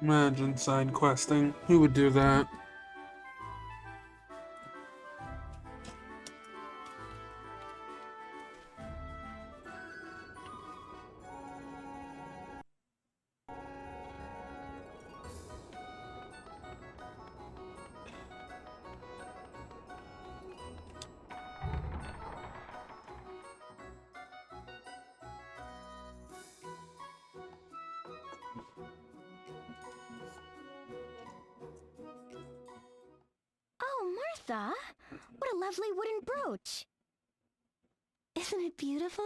Imagine side questing. Who would do that? Oh, Martha! What a lovely wooden brooch! Isn't it beautiful?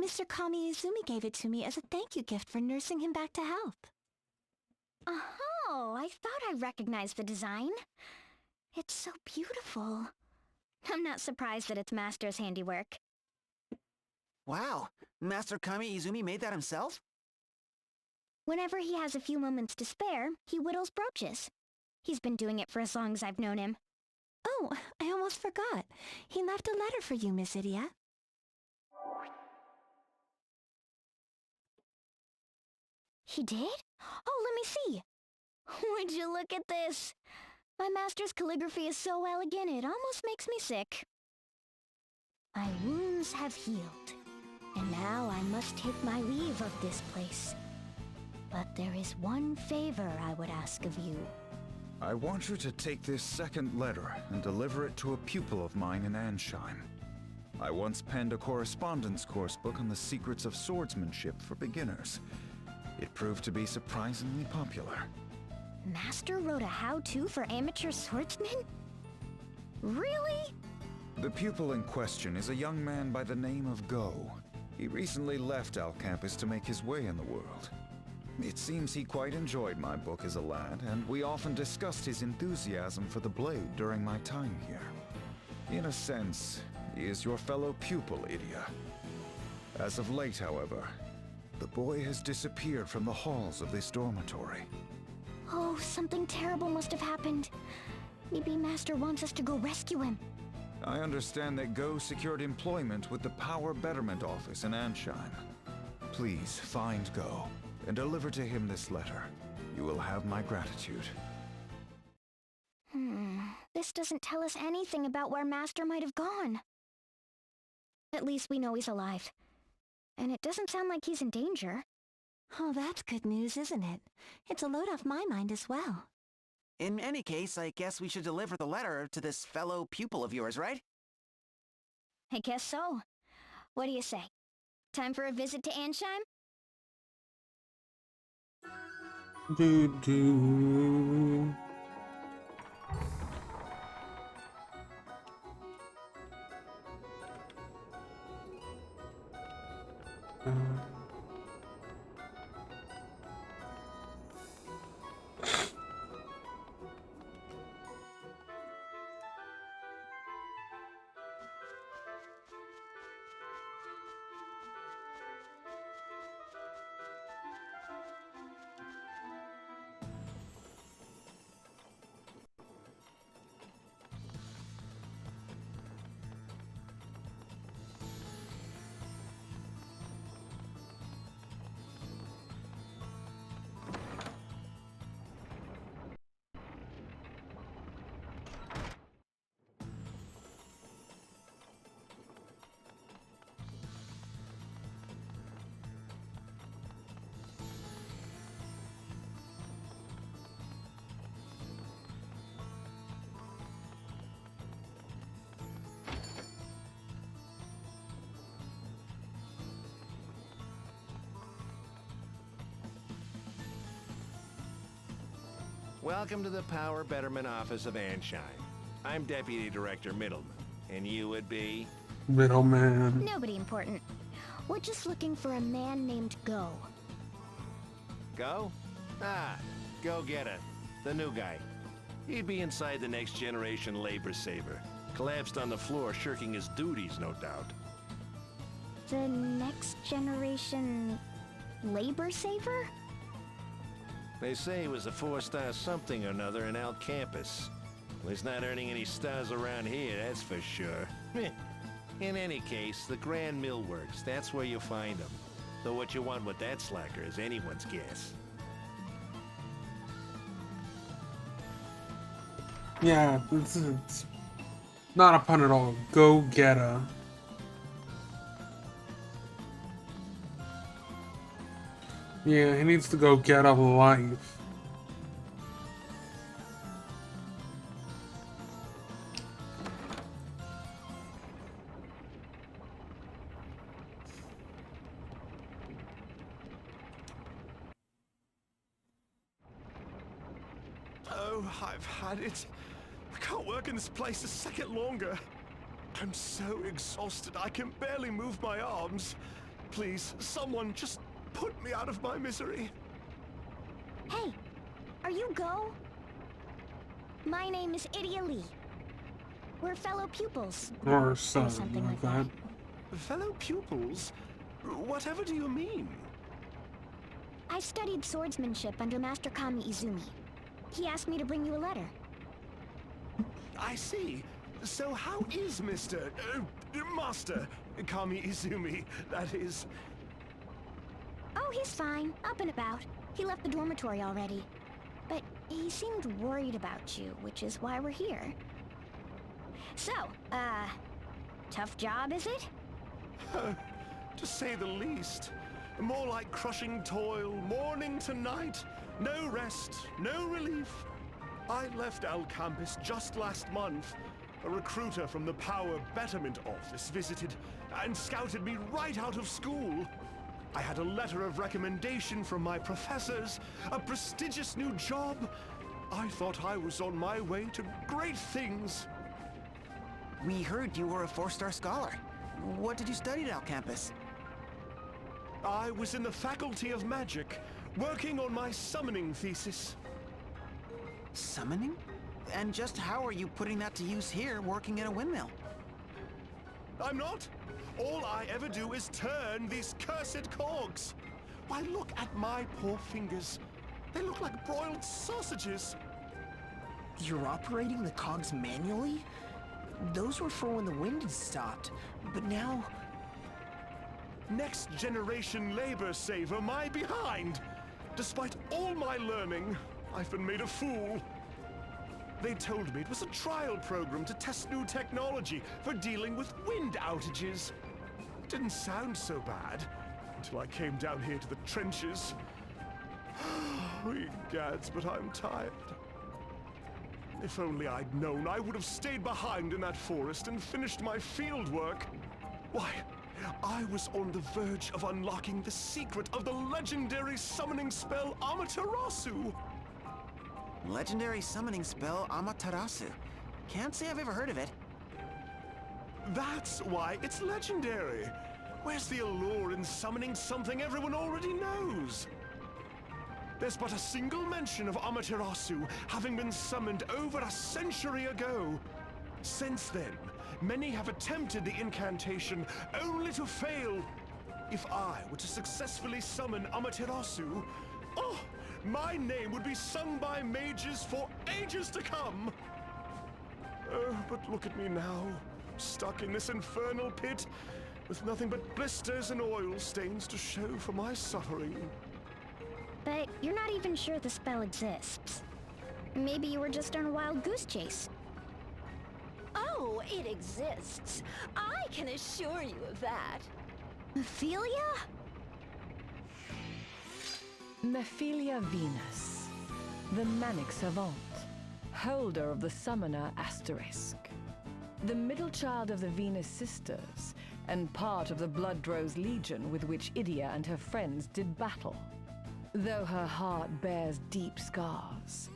Mr. Kami Izumi gave it to me as a thank you gift for nursing him back to health. Oh, I thought I recognized the design. It's so beautiful. I'm not surprised that it's Master's handiwork. Wow, Master Kami Izumi made that himself? Whenever he has a few moments to spare, he whittles brooches. He's been doing it for as long as I've known him. Oh, I almost forgot. He left a letter for you, Miss Idia. He did? Oh, let me see. Would you look at this? My master's calligraphy is so elegant, it almost makes me sick. My wounds have healed, and now I must take my leave of this place. But there is one favor I would ask of you. I want you to take this second letter and deliver it to a pupil of mine in Ansheim. I once penned a correspondence course book on the secrets of swordsmanship for beginners. It proved to be surprisingly popular. Master wrote a how-to for amateur swordsmen? Really? The pupil in question is a young man by the name of Go. He recently left Al Campus to make his way in the world. It seems he quite enjoyed my book as a lad, and we often discussed his enthusiasm for the blade during my time here. In a sense, he is your fellow pupil, Idia. As of late, however, the boy has disappeared from the halls of this dormitory. Oh, something terrible must have happened. Maybe Master wants us to go rescue him. I understand that Go secured employment with the Power Betterment Office in Ansheim. Please find Go and deliver to him this letter. You will have my gratitude. This doesn't tell us anything about where Master might have gone. At least we know he's alive. And it doesn't sound like he's in danger. Oh, that's good news, isn't it? It's a load off my mind as well. In any case, I guess we should deliver the letter to this fellow pupil of yours, right? I guess so. What do you say? Time for a visit to Ansheim? Do do. Welcome to the Power Betterment Office of Ansheim. I'm Deputy Director Middleman, and you would be? Middleman. Nobody important. We're just looking for a man named Go. Go? Ah, Go Getter, the new guy. He'd be inside the next generation labor saver. Collapsed on the floor, shirking his duties, no doubt. The next generation... labor saver? They say he was a 4-star something or another in Al Campus. Well, he's not earning any stars around here, that's for sure. In any case, the Grand Mill Works, that's where you find him. Though what you want with that slacker is anyone's guess. Yeah, it's not a pun at all. Go get her. Yeah, he needs to go get a life. Oh, I've had it. I can't work in this place a second longer. I'm so exhausted I can barely move my arms. Please, someone just put me out of my misery. Hey, are you Go? My name is Idia Lee. We're fellow pupils. Or something something like like that. Fellow pupils? Whatever do you mean? I studied swordsmanship under Master Kami Izumi. He asked me to bring you a letter. I see. So how is Master Kami Izumi, that is? Oh, he's fine. Up and about. He left the dormitory already. But he seemed worried about you, which is why we're here. So, tough job, is it? To say the least. More like crushing toil, morning to night. No rest, no relief. I left Al Campus just last month. A recruiter from the Power Betterment Office visited and scouted me right out of school. I had a letter of recommendation from my professors, a prestigious new job. I thought I was on my way to great things. We heard you were a 4-star scholar. What did you study at Al Campus? I was in the Faculty of Magic, working on my summoning thesis. Summoning? And just how are you putting that to use here, working at a windmill? I'm not. All I ever do is turn these cursed cogs. Why, look at my poor fingers. They look like broiled sausages. You're operating the cogs manually? Those were for when the wind had stopped, but now... Next generation labor saver my behind. Despite all my learning, I've been made a fool. They told me it was a trial program to test new technology for dealing with wind outages. Didn't sound so bad until I came down here to the trenches. Egads, but I'm tired. If only I'd known, I would have stayed behind in that forest and finished my field work. Why, I was on the verge of unlocking the secret of the legendary summoning spell Amaterasu. Legendary summoning spell Amaterasu. Can't say I've ever heard of it. That's why it's legendary. Where's the allure in summoning something everyone already knows? There's but a single mention of Amaterasu having been summoned over a century ago. Since then, many have attempted the incantation only to fail. If I were to successfully summon Amaterasu, oh, my name would be sung by mages for ages to come. Oh, but look at me now, stuck in this infernal pit, with nothing but blisters and oil stains to show for my suffering. But you're not even sure the spell exists. Maybe you were just on a wild goose chase. Oh, it exists. I can assure you of that. Ophelia? Mephilia Venus, the Manic Savant, holder of the Summoner Asterisk. The middle child of the Venus Sisters, and part of the Bloodrose Legion with which Idia and her friends did battle. Though her heart bears deep scars,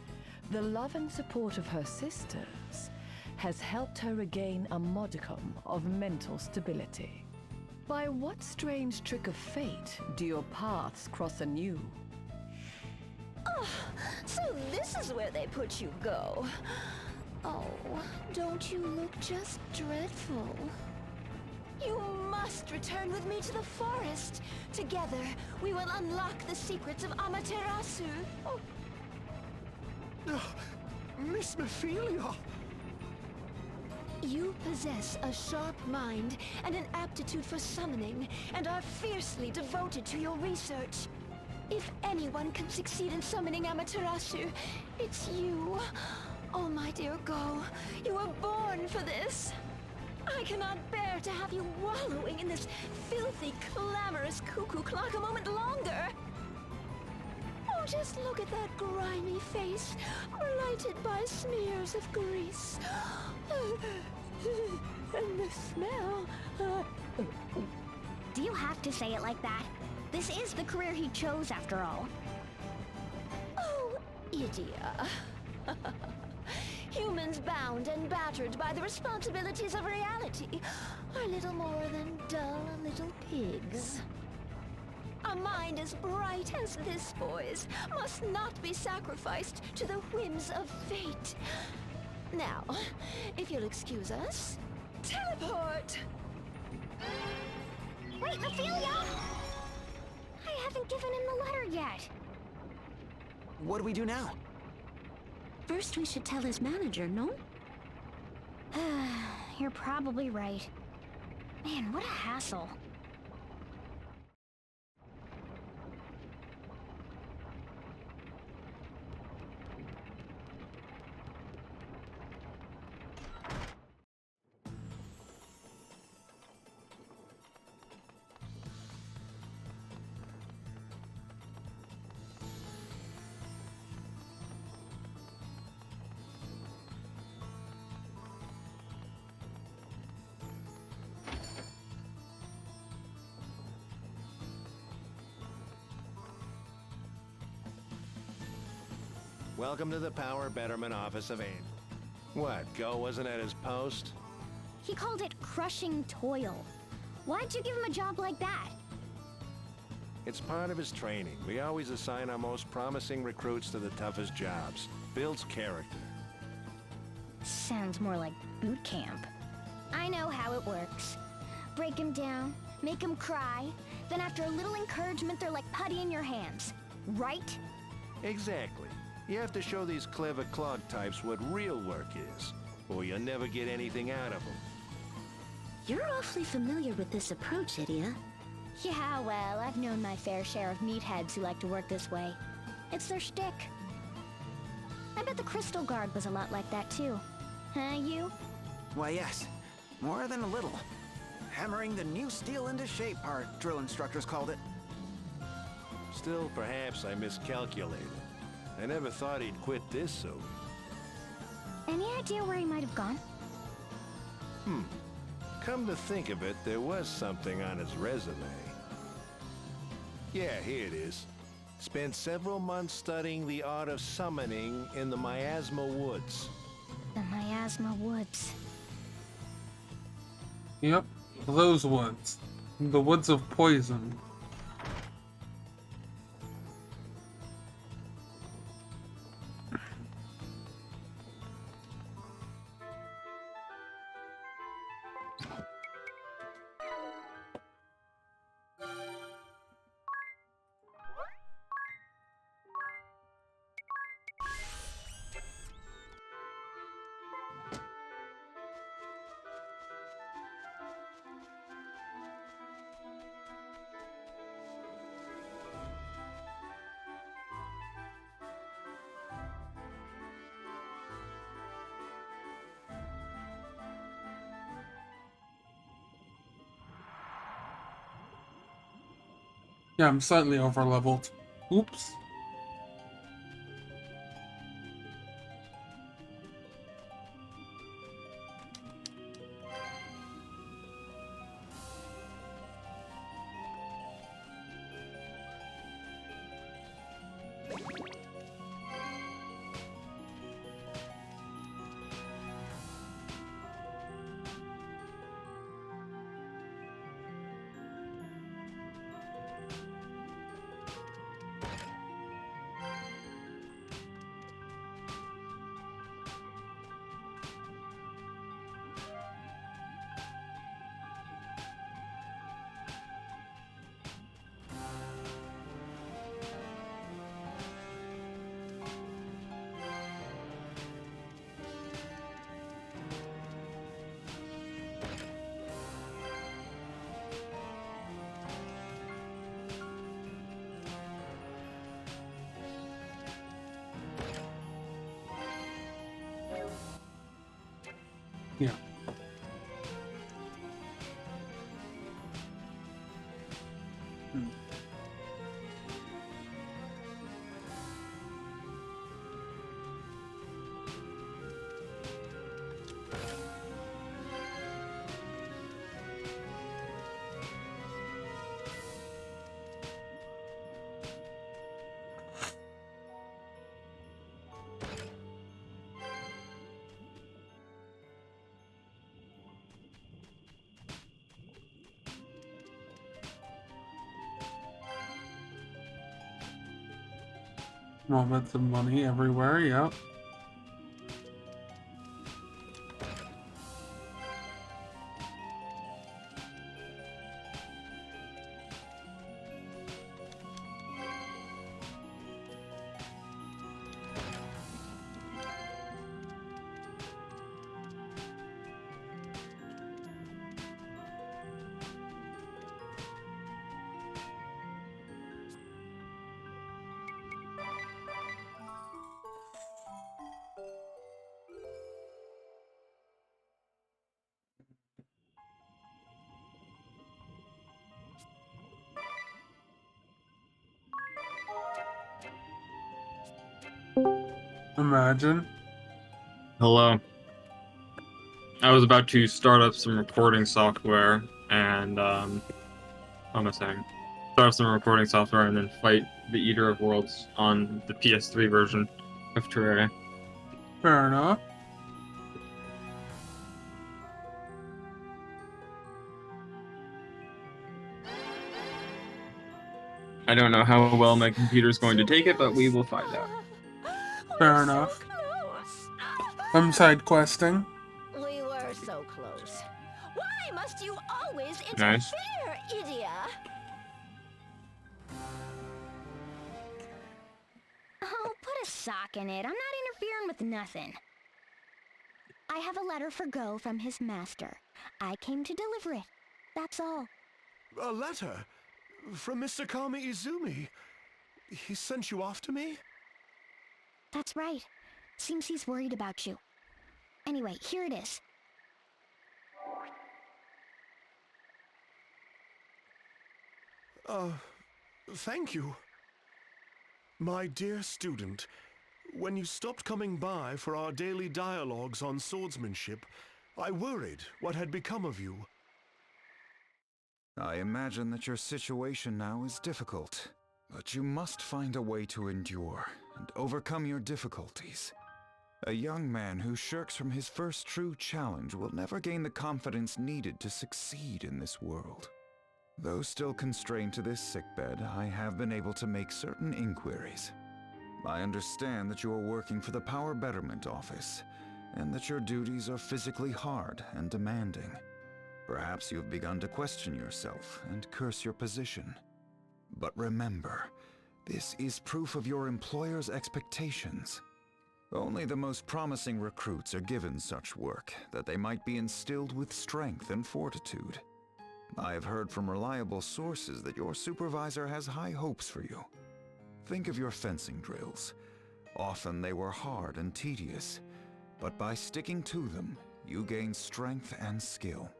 the love and support of her sisters has helped her regain a modicum of mental stability. By what strange trick of fate do your paths cross anew? Oh, so this is where they put you, Go. Oh, don't you look just dreadful? You must return with me to the forest. Together, we will unlock the secrets of Amaterasu. Oh. Miss Mephilia! You possess a sharp mind and an aptitude for summoning, and are fiercely devoted to your research. If anyone can succeed in summoning Amaterasu, it's you. Oh, my dear Go, you were born for this. I cannot bear to have you wallowing in this filthy, clamorous cuckoo clock a moment longer. Oh, just look at that grimy face, blighted by smears of grease. And the smell. Do you have to say it like that? This is the career he chose, after all. Oh, Idia. Humans bound and battered by the responsibilities of reality are little more than dull little pigs. A mind as bright as this boy's must not be sacrificed to the whims of fate. Now, if you'll excuse us, teleport! Wait, Ophelia! I haven't given him the letter yet. What do we do now? First we should tell his manager, no? You're probably right. Man, what a hassle. Welcome to the Power Betterment Office of AIM. What, Go wasn't at his post? He called it crushing toil. Why'd you give him a job like that? It's part of his training. We always assign our most promising recruits to the toughest jobs. Builds character. Sounds more like boot camp. I know how it works. Break him down, make him cry, then after a little encouragement they're like putty in your hands. Right? Exactly. You have to show these clever clog types what real work is, or you'll never get anything out of them. You're awfully familiar with this approach, Idia. Yeah, well, I've known my fair share of meatheads who like to work this way. It's their shtick. I bet the Crystal Guard was a lot like that too. Huh, you? Why, yes. More than a little. Hammering the new steel into shape part, drill instructors called it. Still, perhaps I miscalculated. I never thought he'd quit this soon. Any idea where he might have gone? Come to think of it, there was something on his resume. Yeah, here it is. Spent several months studying the art of summoning in the Miasma Woods. The Miasma Woods. Yep, those woods. The woods of poison. Yeah, I'm slightly over-leveled. Oops. Yeah. Moments of money everywhere, yep. Imagine. Hello. I was about to start up some recording software and, what am I saying? Start up some recording software and then fight the Eater of Worlds on the PS3 version of Terraria. Fair enough. I don't know how well my computer's going to take it, but we will find out. Fair enough. I'm side questing. We were so close. Why must you always interfere, Nice. Idia? Oh, put a sock in it. I'm not interfering with nothing. I have a letter for Go from his master. I came to deliver it. That's all. A letter? From Mr. Kami Izumi? He sent you after me? That's right. Seems he's worried about you. Anyway, here it is. Thank you. My dear student, when you stopped coming by for our daily dialogues on swordsmanship, I worried what had become of you. I imagine that your situation now is difficult, but you must find a way to endure and overcome your difficulties. A young man who shirks from his first true challenge will never gain the confidence needed to succeed in this world. Though still constrained to this sickbed, I have been able to make certain inquiries. I understand that you are working for the Power Betterment Office, and that your duties are physically hard and demanding. Perhaps you have begun to question yourself and curse your position. But remember, this is proof of your employer's expectations. Only the most promising recruits are given such work, that they might be instilled with strength and fortitude. I have heard from reliable sources that your supervisor has high hopes for you. Think of your fencing drills. Often they were hard and tedious, but by sticking to them, you gained strength and skill.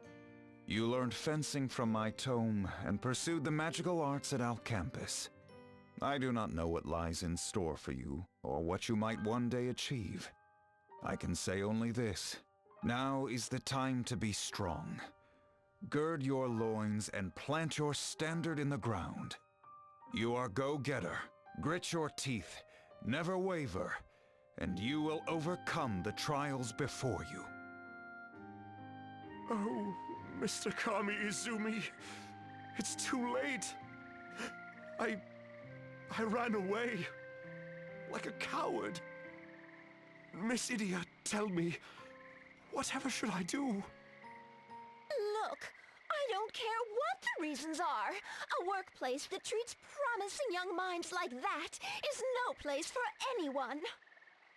You learned fencing from my tome and pursued the magical arts at Alcampus. I do not know what lies in store for you, or what you might one day achieve. I can say only this: now is the time to be strong. Gird your loins and plant your standard in the ground. You are go-getter. Grit your teeth, never waver, and you will overcome the trials before you. Oh, Mr. Kami Izumi, it's too late. I ran away, like a coward. Miss Idia, tell me, whatever should I do? Look, I don't care what the reasons are. A workplace that treats promising young minds like that is no place for anyone.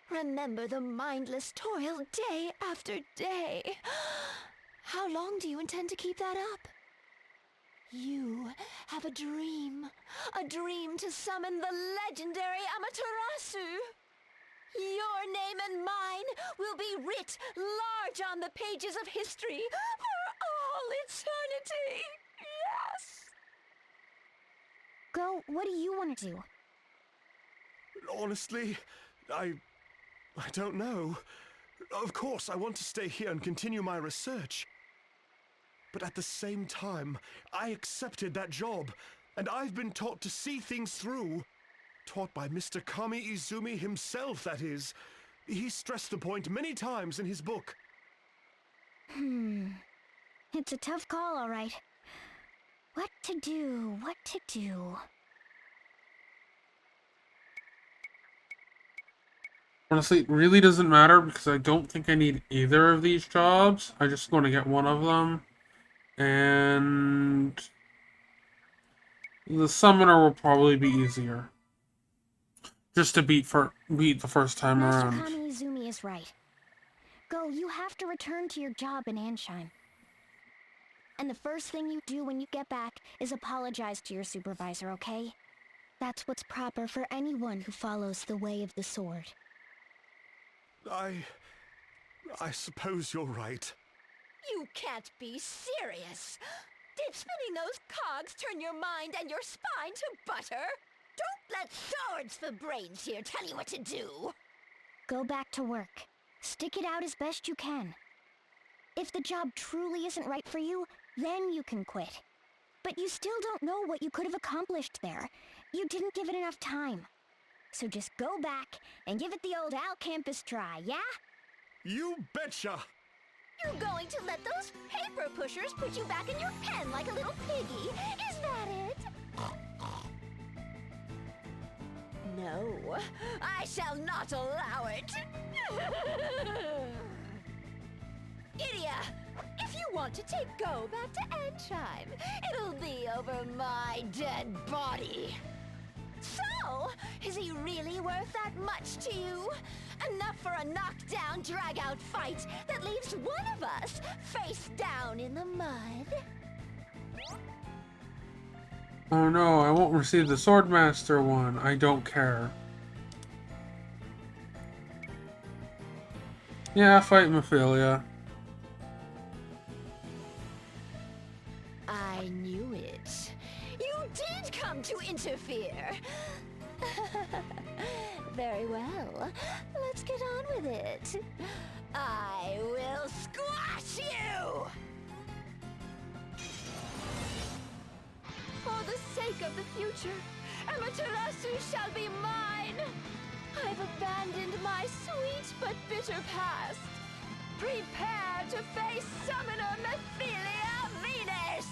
Remember the mindless toil day after day. How long do you intend to keep that up? You have a dream to summon the legendary Amaterasu. Your name and mine will be writ large on the pages of history for all eternity. Yes! Go, what do you want to do? Honestly, I don't know. Of course, I want to stay here and continue my research. But at the same time, I accepted that job, and I've been taught to see things through. Taught by Mr. Kami Izumi himself, that is. He stressed the point many times in his book. It's a tough call, all right. What to do, what to do? Honestly, it really doesn't matter because I don't think I need either of these jobs. I just want to get one of them. And the summoner will probably be easier. Just to beat the first time Master around. Kami Izumi is right. Go, you have to return to your job in Ansheim. And the first thing you do when you get back is apologize to your supervisor, okay? That's what's proper for anyone who follows the way of the sword. I suppose you're right. You can't be serious. Did spinning those cogs turn your mind and your spine to butter? Don't let swords for brains here tell you what to do. Go back to work. Stick it out as best you can. If the job truly isn't right for you, then you can quit. But you still don't know what you could have accomplished there. You didn't give it enough time. So just go back and give it the old Al Campus try, yeah? You betcha! You're going to let those paper pushers put you back in your pen like a little piggy? Is that it? No, I shall not allow it. Idia, if you want to take Go back to Ansheim, it'll be over my dead body. So, is he really worth that much to you? Enough for a knockdown, drag-out fight that leaves one of us face down in the mud? Oh no, I won't receive the Swordmaster one. I don't care. Yeah, fight Mephilia. I knew it. You did come to interfere. Very well. Let's get on with it. I will squash you! For the sake of the future, Amaterasu shall be mine! I've abandoned my sweet but bitter past. Prepare to face Summoner Mephilia Venus!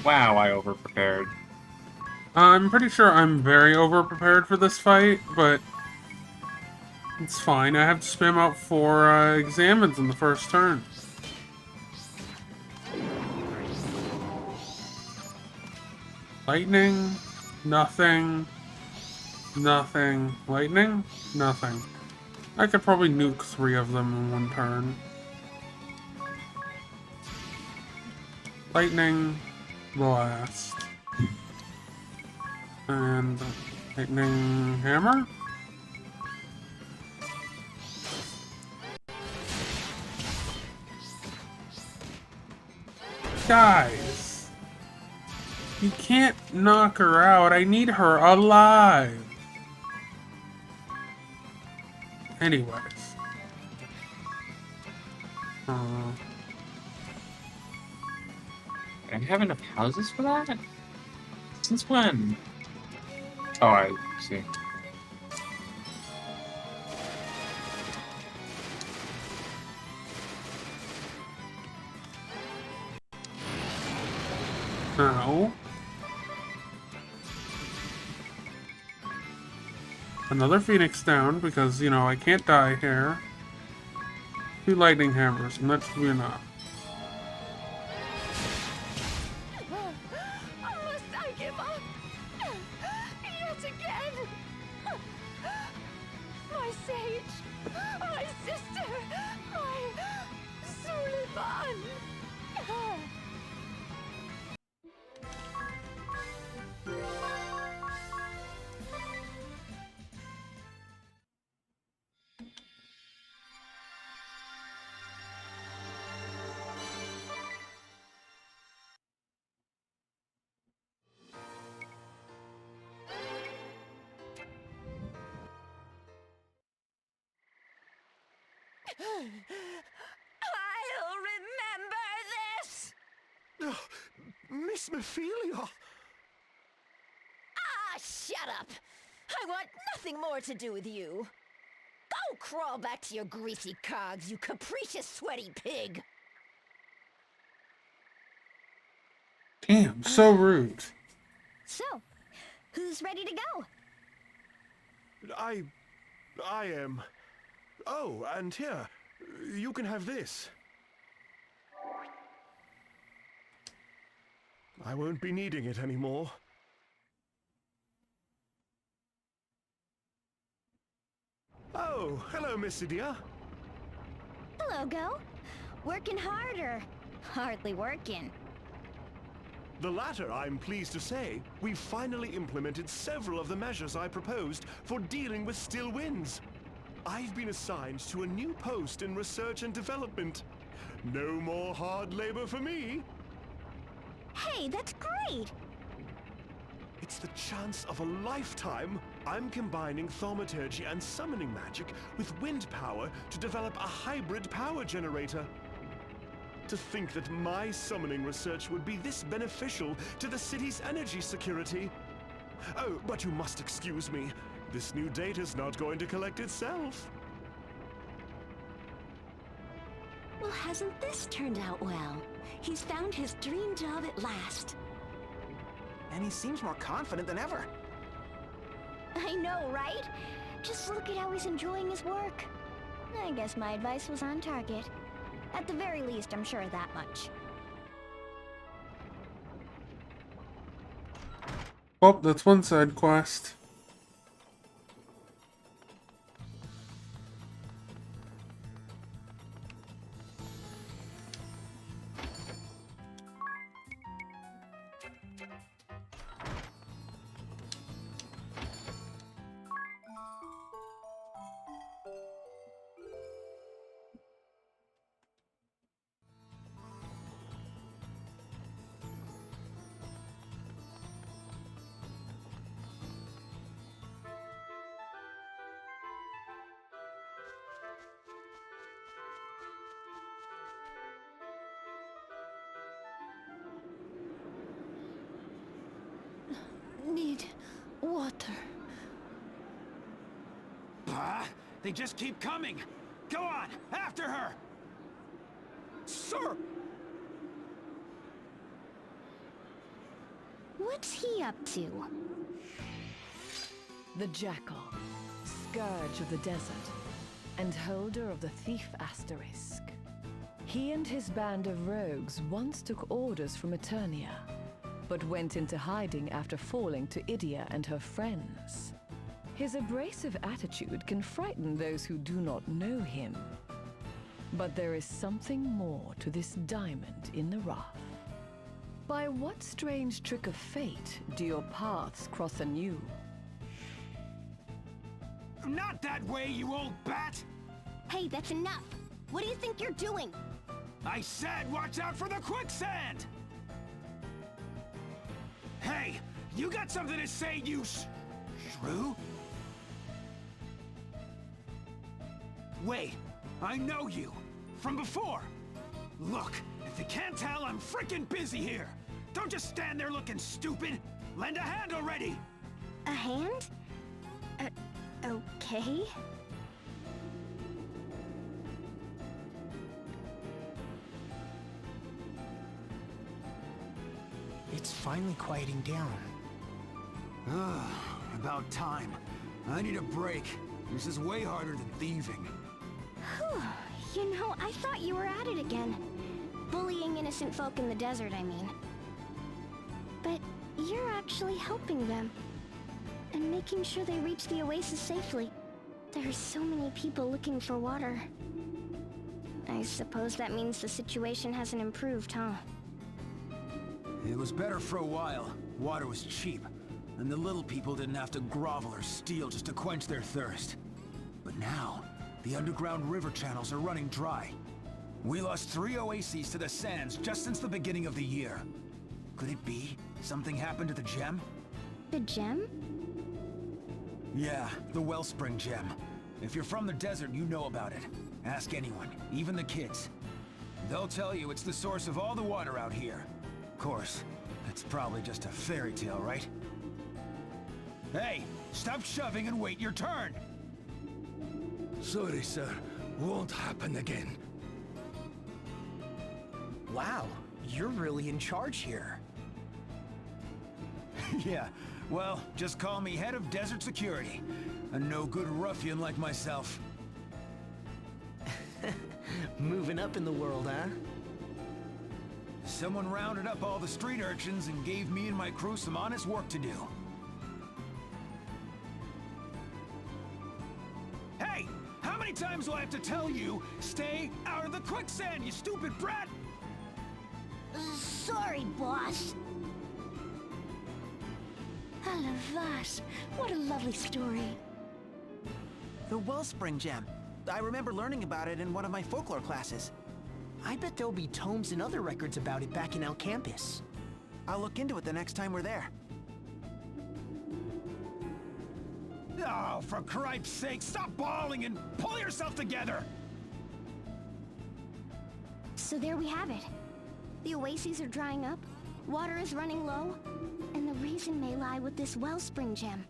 Wow, I overprepared. I'm pretty sure I'm very overprepared for this fight, but it's fine. I have to spam out 4 examines in the first turn. Lightning, nothing, nothing. Lightning, nothing. I could probably nuke 3 of them in one turn. Lightning, blast. And lightning hammer? Guys, you can't knock her out. I need her alive. Anyways. I have enough houses for that? Since when? Oh, I see. Now. Another Phoenix down because, you know, I can't die here. 2 lightning hammers, and that should be enough. Must I give up? Yet again? My sage, my sister, my Suliban. I'll remember this! Oh, Miss Mephilia! Ah, shut up! I want nothing more to do with you. Go crawl back to your greasy cogs, you capricious, sweaty pig! Damn, so rude. So, who's ready to go? I am. Oh, and here, you can have this. I won't be needing it anymore. Oh, hello, Miss Idia. Hello, Go. Working harder. Hardly working. The latter, I'm pleased to say. We've finally implemented several of the measures I proposed for dealing with still winds. I've been assigned to a new post in research and development. No more hard labor for me. Hey, that's great! It's the chance of a lifetime. I'm combining thaumaturgy and summoning magic with wind power to develop a hybrid power generator. To think that my summoning research would be this beneficial to the city's energy security. Oh, but you must excuse me. This new data's not going to collect itself. Well, hasn't this turned out well? He's found his dream job at last. And he seems more confident than ever. I know, right? Just look at how he's enjoying his work. I guess my advice was on target. At the very least, I'm sure of that much. Well, that's one side quest. Need water. Bah! They just keep coming! Go on! After her! Sir! What's he up to? The Jackal, scourge of the desert, and holder of the Thief Asterisk. He and his band of rogues once took orders from Eternia, but went into hiding after falling to Idia and her friends. His abrasive attitude can frighten those who do not know him. But there is something more to this diamond in the rough. By what strange trick of fate do your paths cross anew? Not that way, you old bat! Hey, that's enough! What do you think you're doing? I said watch out for the quicksand! Hey, you got something to say, you shrew? Wait, I know you. From before. Look, if you can't tell, I'm freaking busy here. Don't just stand there looking stupid. Lend a hand already. A hand? Okay. It's finally quieting down. About time. I need a break. This is way harder than thieving. Whew. You know, I thought you were at it again. Bullying innocent folk in the desert, I mean. But you're actually helping them. And making sure they reach the oasis safely. There are so many people looking for water. I suppose that means the situation hasn't improved, huh? It was better for a while. Water was cheap. And the little people didn't have to grovel or steal just to quench their thirst. But now, the underground river channels are running dry. We lost 3 oases to the sands just since the beginning of the year. Could it be something happened to the gem? The gem? Yeah, the Wellspring Gem. If you're from the desert, you know about it. Ask anyone, even the kids. They'll tell you it's the source of all the water out here. Of course, it's probably just a fairy tale, right? Hey, stop shoving and wait your turn! Sorry, sir. Won't happen again. Wow, you're really in charge here. Yeah, well, just call me head of desert security. A no-good ruffian like myself. Moving up in the world, huh? Someone rounded up all the street urchins and gave me and my crew some honest work to do. Hey! How many times do I have to tell you, stay out of the quicksand, you stupid brat? Sorry, boss. Alavas, what a lovely story. The Wellspring Gem. I remember learning about it in one of my folklore classes. I bet there'll be tomes and other records about it back in El Campus. I'll look into it the next time we're there. Oh, for cripe's sake, stop bawling and pull yourself together! So there we have it. The oases are drying up, water is running low, and the reason may lie with this Wellspring Gem.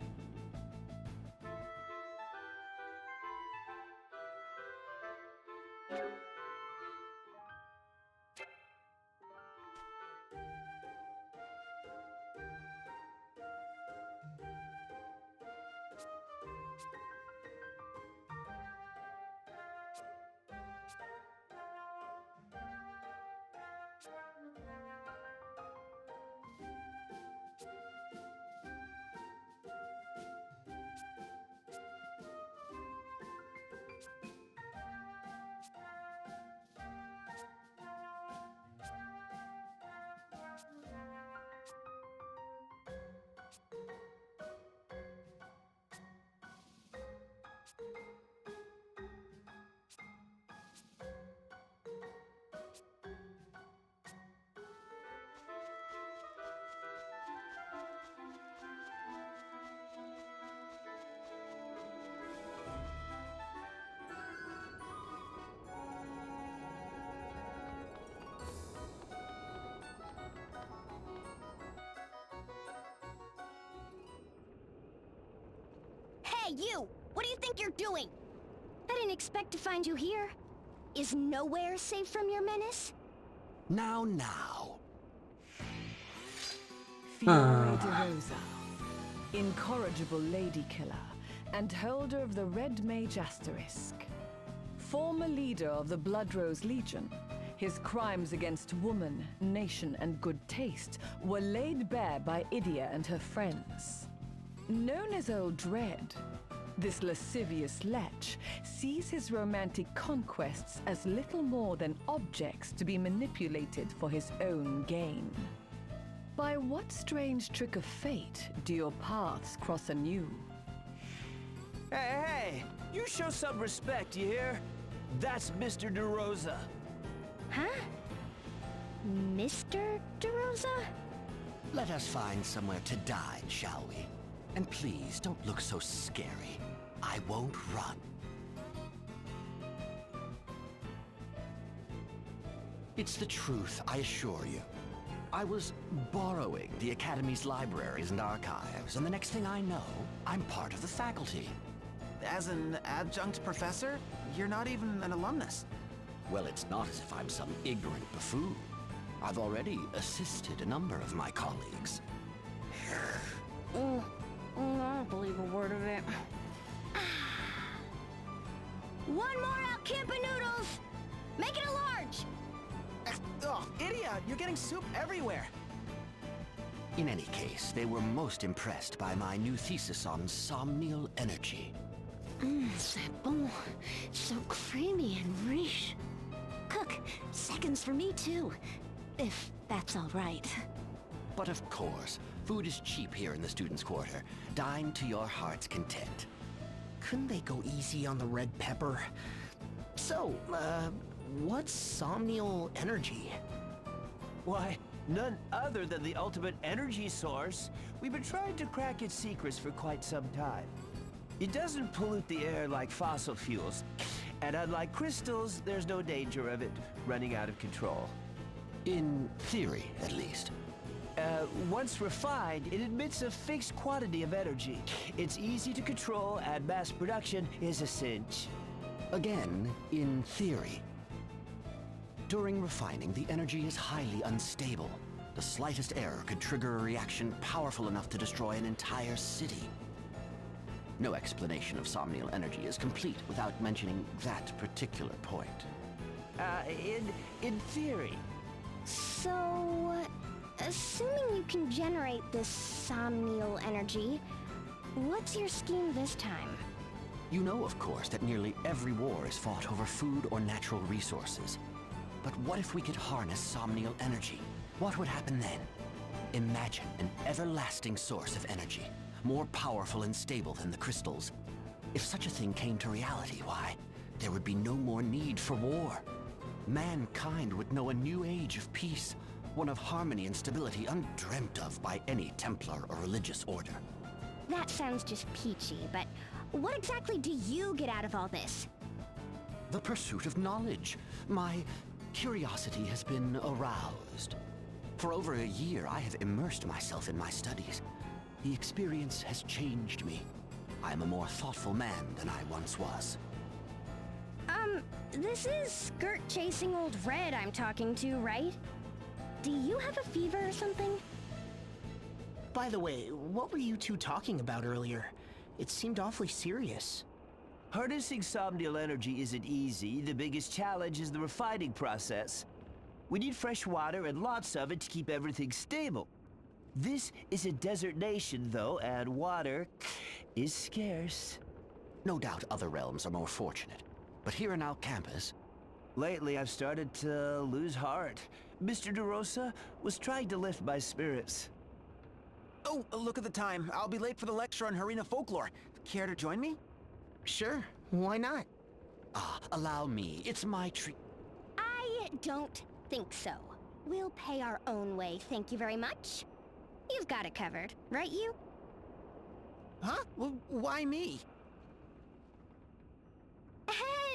Hey, you! What do you think you're doing? I didn't expect to find you here. Is nowhere safe from your menace? Now. Fiore de Rosa, incorrigible lady killer and holder of the Red Mage Asterisk. Former leader of the Bloodrose Legion, his crimes against woman, nation, and good taste were laid bare by Idia and her friends. Known as Old Dread, this lascivious lech sees his romantic conquests as little more than objects to be manipulated for his own gain. By what strange trick of fate do your paths cross anew? Hey, you show some respect, you hear? That's Mr. De Rosa. Huh? Mr. De Rosa? Let us find somewhere to dine, shall we? And please, don't look so scary. I won't run. It's the truth, I assure you. I was borrowing the Academy's libraries and archives, and the next thing I know, I'm part of the faculty. As an adjunct professor, you're not even an alumnus. Well, it's not as if I'm some ignorant buffoon. I've already assisted a number of my colleagues. I don't believe a word of it. One more Alcampa noodles! Make it a large! Oh, Idia, you're getting soup everywhere. In any case, they were most impressed by my new thesis on somnial energy. C'est bon. So creamy and rich. Cook, seconds for me too. If that's all right. But of course, food is cheap here in the Students' Quarter. Dine to your heart's content. Couldn't they go easy on the red pepper? So, what's somnial energy? Why, none other than the ultimate energy source. We've been trying to crack its secrets for quite some time. It doesn't pollute the air like fossil fuels, And unlike crystals, there's no danger of it running out of control. In theory, at least. Once refined, it emits a fixed quantity of energy. It's easy to control, and mass production is a cinch. Again, in theory. During refining, the energy is highly unstable. The slightest error could trigger a reaction powerful enough to destroy an entire city. No explanation of somnial energy is complete without mentioning that particular point. In theory. So, assuming you can generate this somnial energy, what's your scheme this time? You know, of course, that nearly every war is fought over food or natural resources. But what if we could harness somnial energy? What would happen then? Imagine an everlasting source of energy, more powerful and stable than the crystals. If such a thing came to reality, why, there would be no more need for war. Mankind would know a new age of peace, one of harmony and stability undreamt of by any Templar or religious order. That sounds just peachy, but what exactly do you get out of all this? The pursuit of knowledge. My curiosity has been aroused. For over a year, I have immersed myself in my studies. The experience has changed me. I am a more thoughtful man than I once was. This is skirt-chasing old Red I'm talking to, right? Do you have a fever or something? By the way, what were you two talking about earlier? It seemed awfully serious. Harnessing somnial energy isn't easy. The biggest challenge is the refining process. We need fresh water and lots of it to keep everything stable. This is a desert nation, though, and water is scarce. No doubt other realms are more fortunate. But here in Alcampus... Lately, I've started to lose heart. Mr. DeRosa was trying to lift my spirits. Oh, look at the time. I'll be late for the lecture on Harina folklore. Care to join me? Sure, why not? Allow me. It's my treat. I don't think so. We'll pay our own way, thank you very much. You've got it covered, right you? Huh? Well, why me?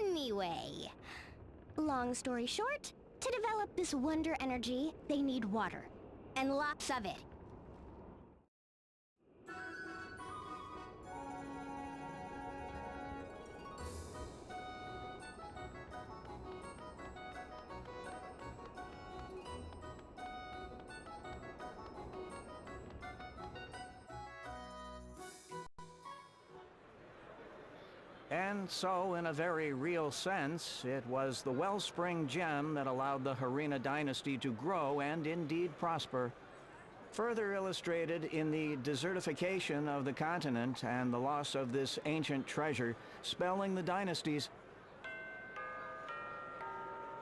Anyway, long story short, to develop this wonder energy, they need water. And lots of it. And so, in a very real sense, it was the Wellspring Gem that allowed the Harina dynasty to grow and indeed prosper. Further illustrated in the desertification of the continent and the loss of this ancient treasure, spelling the dynasties.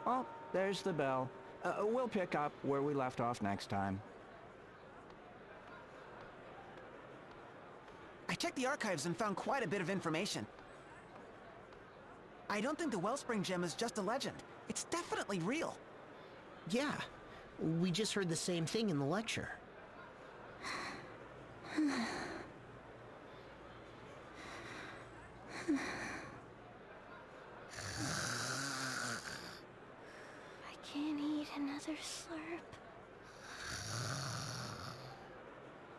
Oh, there's the bell. We'll pick up where we left off next time. I checked the archives and found quite a bit of information. I don't think the Wellspring Gem is just a legend. It's definitely real. Yeah, we just heard the same thing in the lecture. I can't eat another slurp.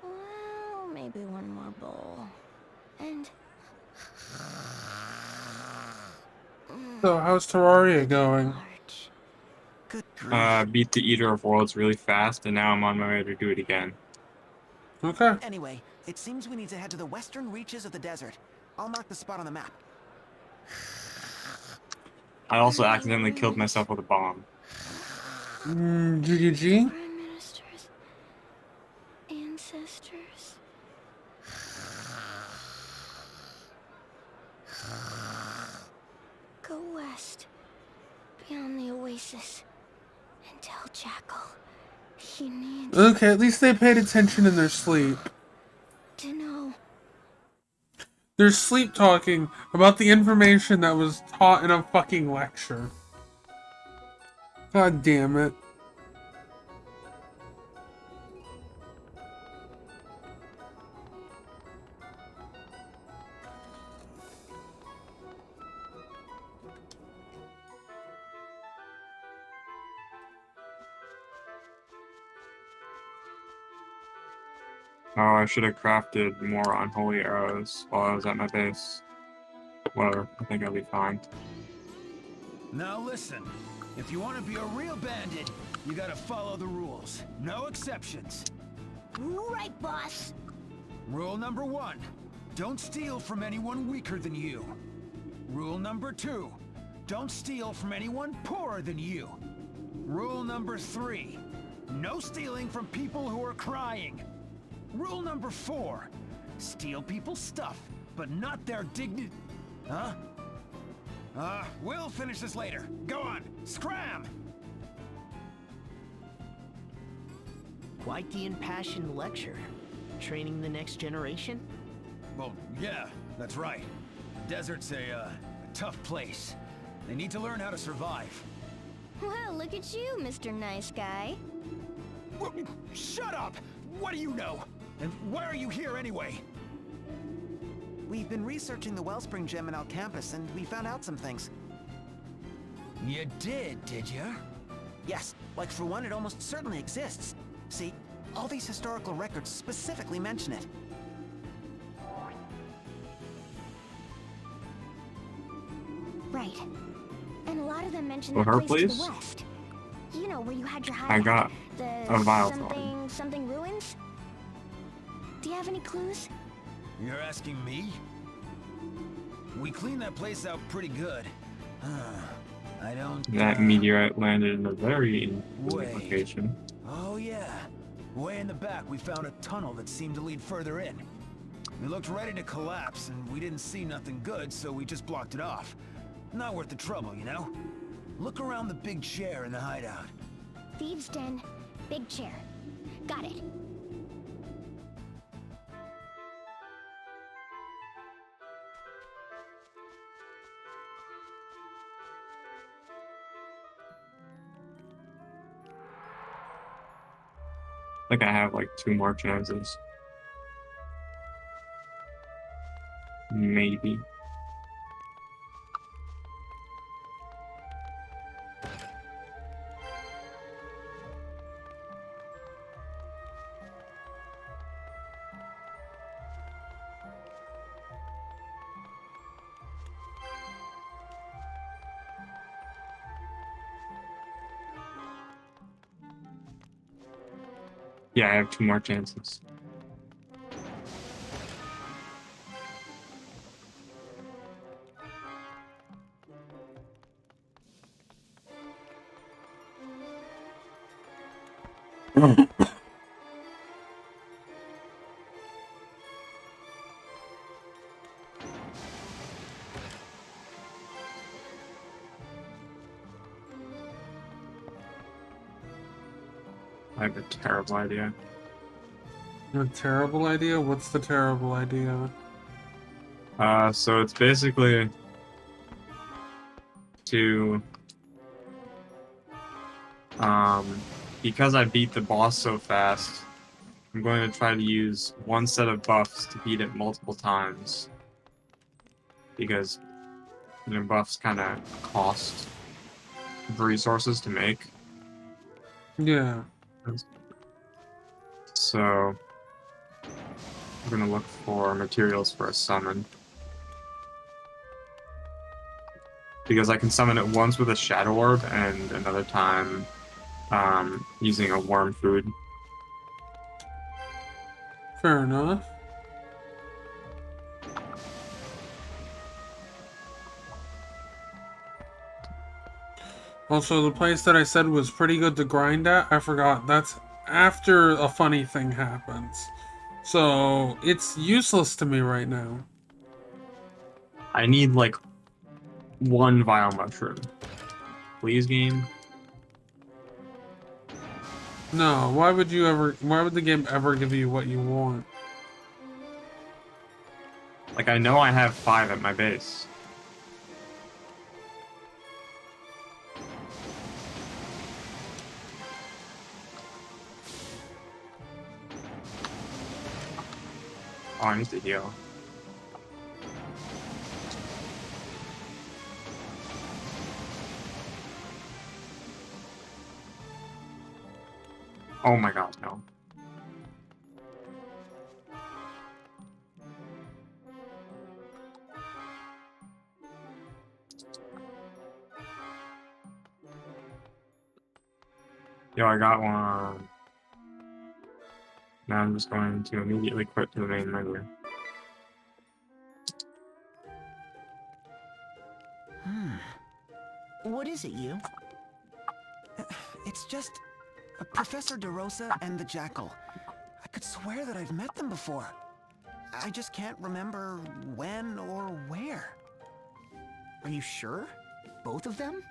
Well, maybe one more bowl. And... So, how's Terraria going? Good Beat the Eater of Worlds really fast, and now I'm on my way to do it again. Okay. Anyway, it seems we need to head to the western reaches of the desert. I'll mark the spot on the map. I also accidentally killed myself with a bomb. GGG? Prime Minister's ancestors. Go west, beyond the oasis, and tell Jackal he needs Okay, at least they paid attention in their sleep. to know. They're sleep talking about the information that was taught in a fucking lecture. God damn it. Oh, I should have crafted more unholy arrows while I was at my base. Whatever, I think I'll be fine. Now listen, if you want to be a real bandit, you gotta follow the rules. No exceptions. Right, boss. Rule number 1, don't steal from anyone weaker than you. Rule number 2, don't steal from anyone poorer than you. Rule number 3, no stealing from people who are crying. Rule number 4, steal people's stuff, but not their dignity. Huh? We'll finish this later. Go on, scram! Quite the impassioned lecture. Training the next generation? Well, yeah, that's right. The desert's a tough place. They need to learn how to survive. Well, look at you, Mr. Nice Guy. Shut up! What do you know? And why are you here anyway? We've been researching the Wellspring Gem in Alcampus, and we found out some things. You did you? Yes, like for one, it almost certainly exists. See, all these historical records specifically mention it. Right. And a lot of them mention Well, that her, place to please? the west. You know, where you had your hideout. I got the a vial something ruins? Do you have any clues? You're asking me? We cleaned that place out pretty good. I don't... That meteorite landed in a very interesting Wait. location. Oh yeah. Way in the back, we found a tunnel that seemed to lead further in. It looked ready to collapse, and we didn't see nothing good, so we just blocked it off. Not worth the trouble, you know? Look around the big chair in the hideout. Thieves' Den, big chair. Got it. I think I have like 2 more chances. Maybe. Yeah, I have 2 more chances. I have a terrible idea. A terrible idea? What's the terrible idea? So it's basically to because I beat the boss so fast, I'm going to try to use one set of buffs to beat it multiple times. Because buffs kind of cost resources to make. Yeah. So I'm gonna look for materials for a summon. Because I can summon it once with a shadow orb and another time using a worm food. Fair enough. Also, the place that I said was pretty good to grind at, I forgot. That's after a funny thing happens. So, it's useless to me right now. I need like 1 vile mushroom. Please, game. No, why would the game ever give you what you want? Like, I know I have 5 at my base. Oh, I need to heal. Oh my god, no. Yo, I got one. Now I'm just going to immediately quit to the main menu. What is it, you? It's just Professor DeRosa and the Jackal. I could swear that I've met them before. I just can't remember when or where. Are you sure? Both of them?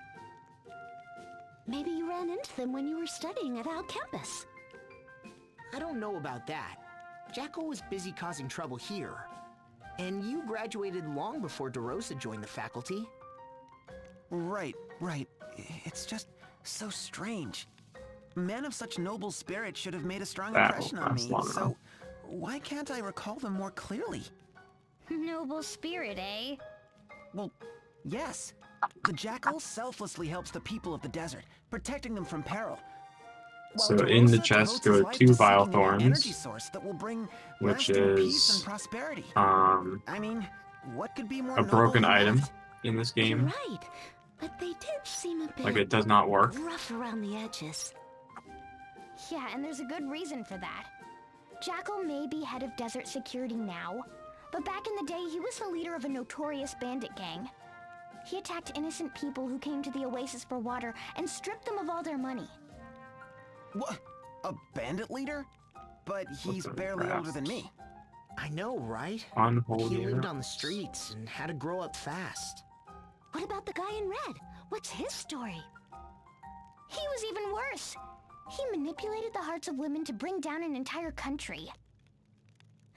Maybe you ran into them when you were studying at Al Campus. I don't know about that. Jackal was busy causing trouble here. And you graduated long before DeRosa joined the faculty. Right. It's just so strange. Men of such noble spirit should have made a strong impression on me, so why can't I recall them more clearly? Noble spirit, eh? Well, yes. The Jackal selflessly helps the people of the desert, protecting them from peril. So in the chest go 2 Vile Thorns, which is I mean, what could be more a broken item in this game. Right, but they did seem a bit Like it does not work. rough around the edges. Yeah, and there's a good reason for that. Jackal may be head of desert security now, but back in the day he was the leader of a notorious bandit gang. He attacked innocent people who came to the oasis for water and stripped them of all their money. What? A bandit leader? But he's barely older than me. I know, right? Unholy He lived Earth. on the streets and had to grow up fast. What about the guy in red? What's his story? He was even worse. He manipulated the hearts of women to bring down an entire country.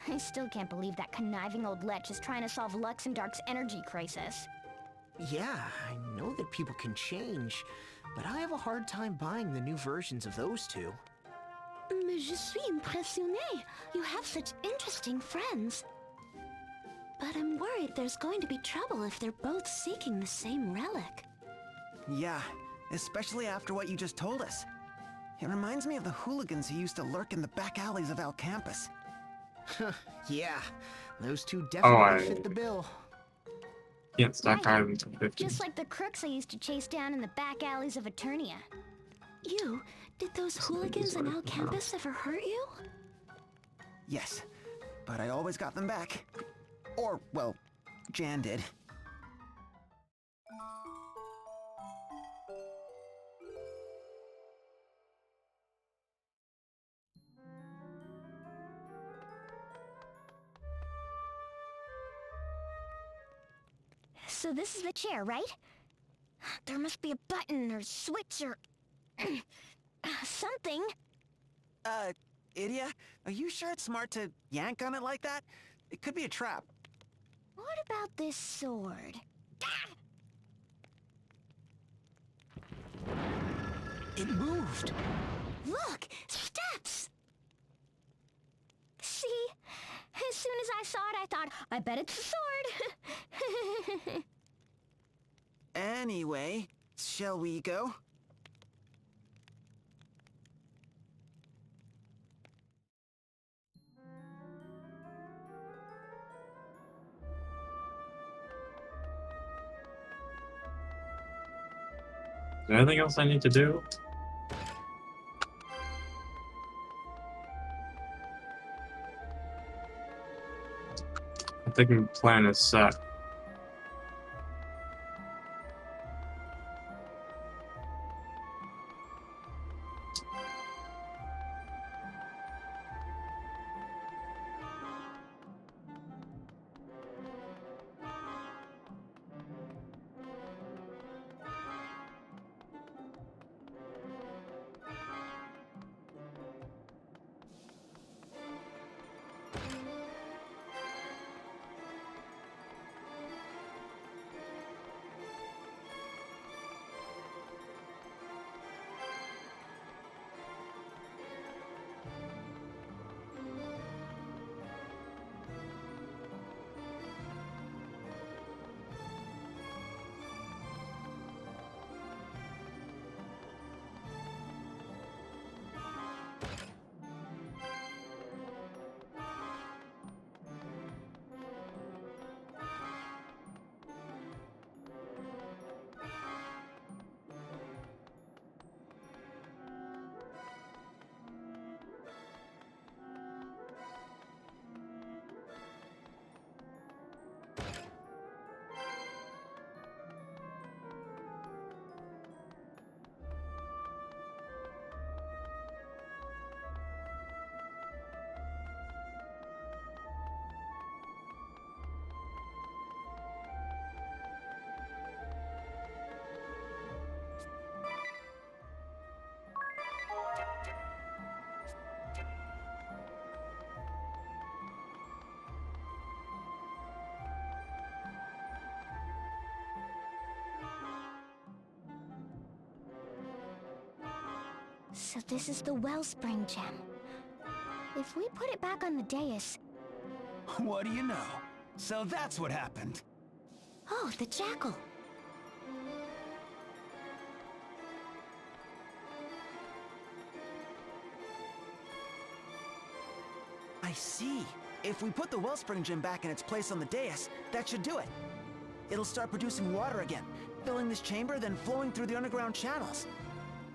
I still can't believe that conniving old lech is trying to solve Luxendark's energy crisis. Yeah, I know that people can change, but I have a hard time buying the new versions of those two. Mais je suis impressionnée. You have such interesting friends. But I'm worried there's going to be trouble if they're both seeking the same relic. Yeah, especially after what you just told us. It reminds me of the hooligans who used to lurk in the back alleys of Al Campus. Yeah, those two definitely fit the bill. Can't stack Right. items in 50. Just like the crooks I used to chase down in the back alleys of Eternia. Did those hooligans in Al Campus ever hurt you? Yes, but I always got them back. Or, well, Jan did. So this is the chair, right? There must be a button or switch or... something. Idia, are you sure it's smart to yank on it like that? It could be a trap. What about this sword? It moved. Look! Steps! See? As soon as I saw it, I thought, I bet it's a sword! Anyway, shall we go? Is there anything else I need to do? I think my plan is set. So this is the Wellspring Gem. If we put it back on the dais... What do you know? So that's what happened. Oh, the jackal. I see. If we put the Wellspring Gem back in its place on the dais, that should do it. It'll start producing water again, filling this chamber, then flowing through the underground channels.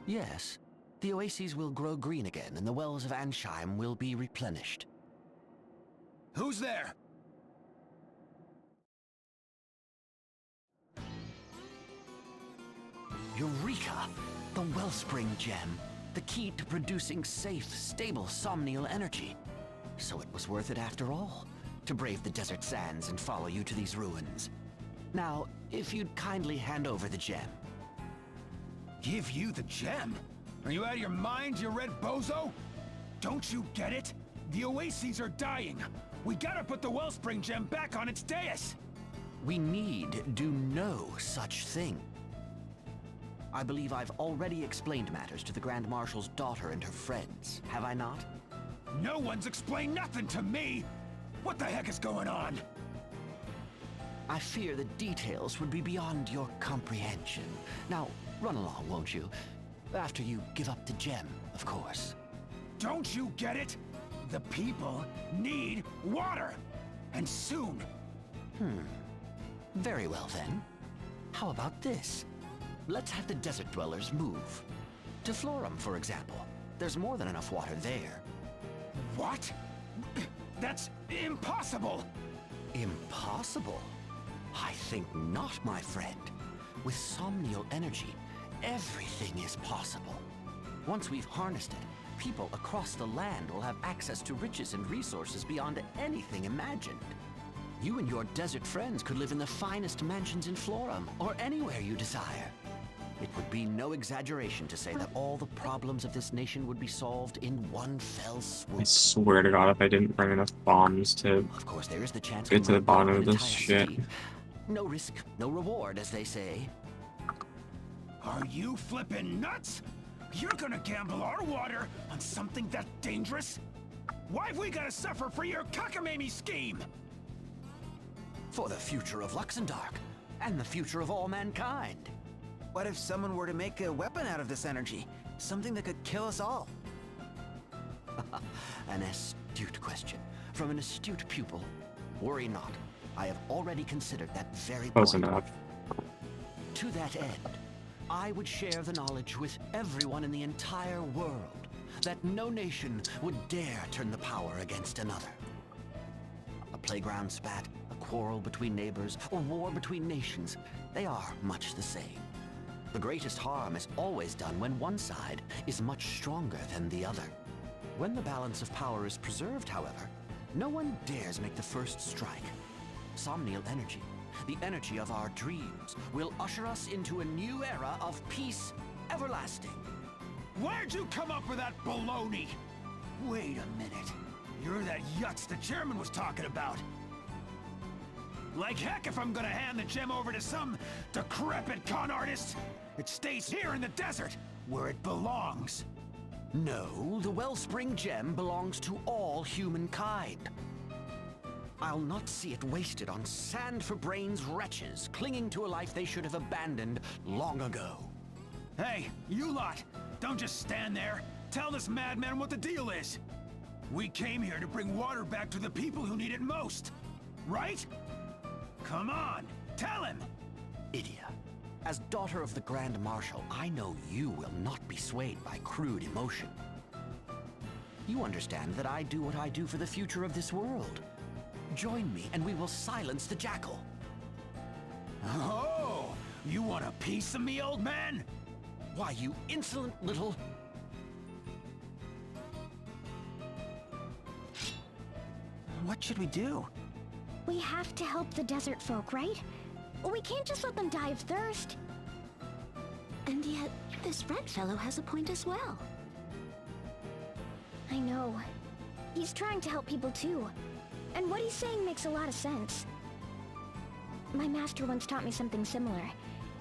Yes. The oases will grow green again, and the wells of Ansheim will be replenished. Who's there? Eureka! The Wellspring Gem. The key to producing safe, stable somnial energy. So it was worth it after all, to brave the desert sands and follow you to these ruins. Now, if you'd kindly hand over the gem. Give you the gem? Are you out of your mind, you red bozo? Don't you get it? The oases are dying. We gotta put the Wellspring Gem back on its dais. We need do no such thing. I believe I've already explained matters to the Grand Marshal's daughter and her friends, have I not? No one's explained nothing to me! What the heck is going on? I fear the details would be beyond your comprehension. Now, run along, won't you? After you give up the gem, of course. Don't you get it? The people need water! And soon! Very well then. How about this? Let's have the desert dwellers move. To Florum, for example. There's more than enough water there. What? That's impossible! Impossible? I think not, my friend. With somnial energy, everything is possible. Once we've harnessed it, people across the land will have access to riches and resources beyond anything imagined. You and your desert friends could live in the finest mansions in Florum, or anywhere you desire. It would be no exaggeration to say that all the problems of this nation would be solved in one fell swoop. I swear to God, if I didn't bring enough bombs to Of course, there is the chance get to the bottom of an this entire shit. city. No risk, no reward, as they say. Are you flippin' nuts? You're gonna gamble our water on something that dangerous? Why've we gotta suffer for your cockamamie scheme? For the future of Luxendark, and the future of all mankind. What if someone were to make a weapon out of this energy? Something that could kill us all? An astute question. From an astute pupil. Worry not. I have already considered that very Close point. enough. To that end, I would share the knowledge with everyone in the entire world that no nation would dare turn the power against another. A playground spat, a quarrel between neighbors, a war between nations, they are much the same. The greatest harm is always done when one side is much stronger than the other. When the balance of power is preserved, however, no one dares make the first strike. Somnial energy, the energy of our dreams, will usher us into a new era of peace everlasting. Where'd you come up with that baloney? Wait a minute. You're that Yutz the chairman was talking about. Like heck if I'm gonna hand the gem over to some decrepit con artist. It stays here in the desert, where it belongs. No, the Wellspring Gem belongs to all humankind. I'll not see it wasted on sand-for-brains wretches clinging to a life they should have abandoned long ago. Hey, you lot! Don't just stand there. Tell this madman what the deal is. We came here to bring water back to the people who need it most. Right? Come on, tell him! Idia, as daughter of the Grand Marshal, I know you will not be swayed by crude emotion. You understand that I do what I do for the future of this world. Join me and we will silence the jackal. Oh, you want a piece of me, old man? Why, you insolent little... What should we do? We have to help the desert folk, right? We can't just let them die of thirst. And yet, this red fellow has a point as well. I know. He's trying to help people too. And what he's saying makes a lot of sense. My master once taught me something similar.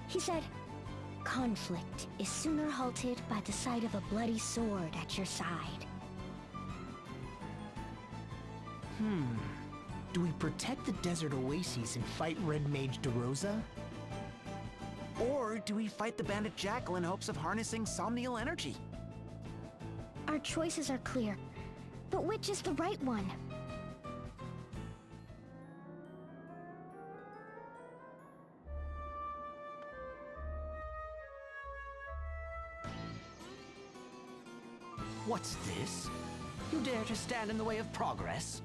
He said, conflict is sooner halted by the sight of a bloody sword at your side. Do we protect the desert oases and fight Red Mage DeRosa? Or do we fight the bandit Jackal in hopes of harnessing Somnial energy? Our choices are clear, but which is the right one? What's this? You dare to stand in the way of progress?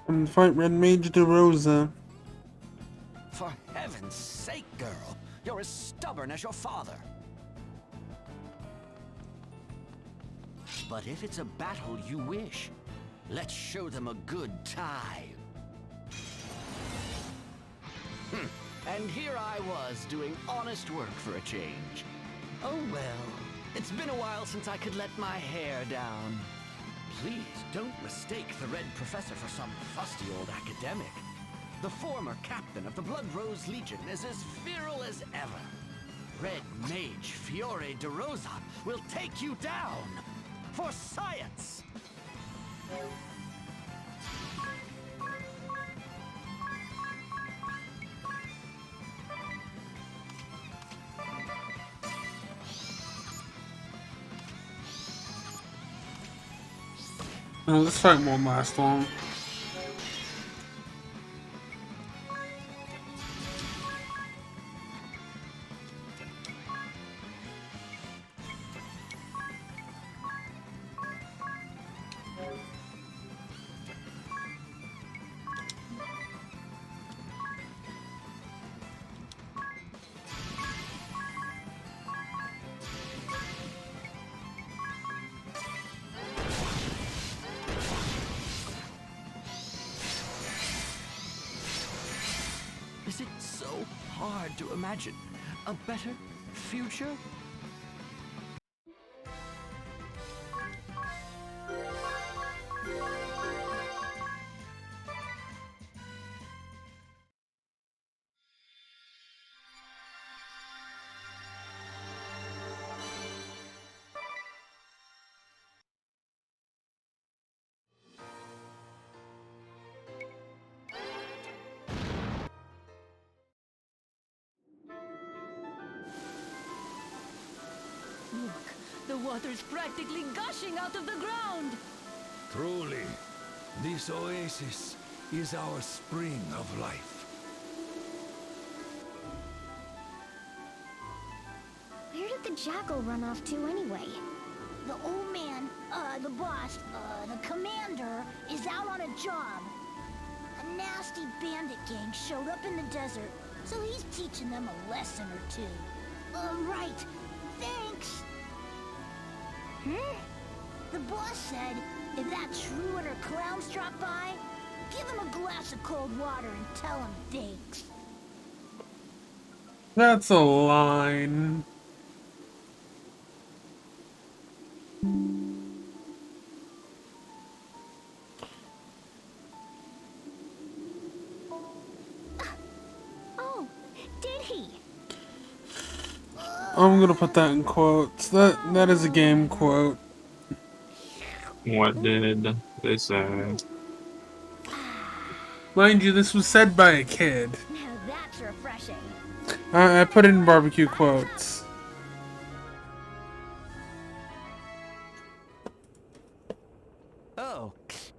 I'm to fight Red Mage DeRosa. For heaven's sake, girl, you're as stubborn as your father. But if it's a battle you wish, let's show them a good time. And here I was doing honest work for a change. Oh well, it's been a while since I could let my hair down. Please don't mistake the Red Professor for some fusty old academic. The former captain of the Blood Rose Legion is as virile as ever. Red Mage Fiore DeRosa will take you down for science! No, this fight won't last long. Is it so hard to imagine a better future? Look, the water's practically gushing out of the ground! Truly, this oasis is our spring of life. Where did the Jackal run off to anyway? The old man, the boss, the commander, is out on a job. A nasty bandit gang showed up in the desert, so he's teaching them a lesson or two. Right. Thanks. The boss said, if that shrew and her clowns drop by, give them a glass of cold water and tell them thanks. That's a line. Oh, did he? I'm gonna put that in quotes. That is a game quote. What did they say? Mind you, this was said by a kid. Now that's refreshing. I put it in barbecue quotes. Oh,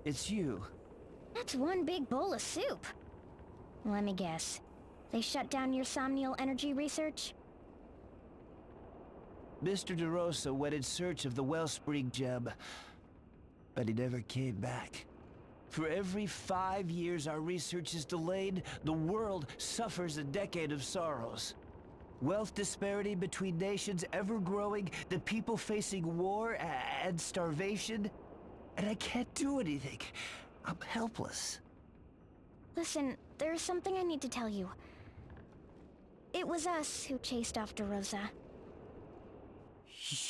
it's you. That's one big bowl of soup. Let me guess. They shut down your Somnial energy research? Mr. DeRosa went in search of the Wellspring Gem, but he never came back. For every 5 years our research is delayed, the world suffers a decade of sorrows. Wealth disparity between nations ever growing, the people facing war and starvation, and I can't do anything. I'm helpless. Listen, there's something I need to tell you. It was us who chased off DeRosa.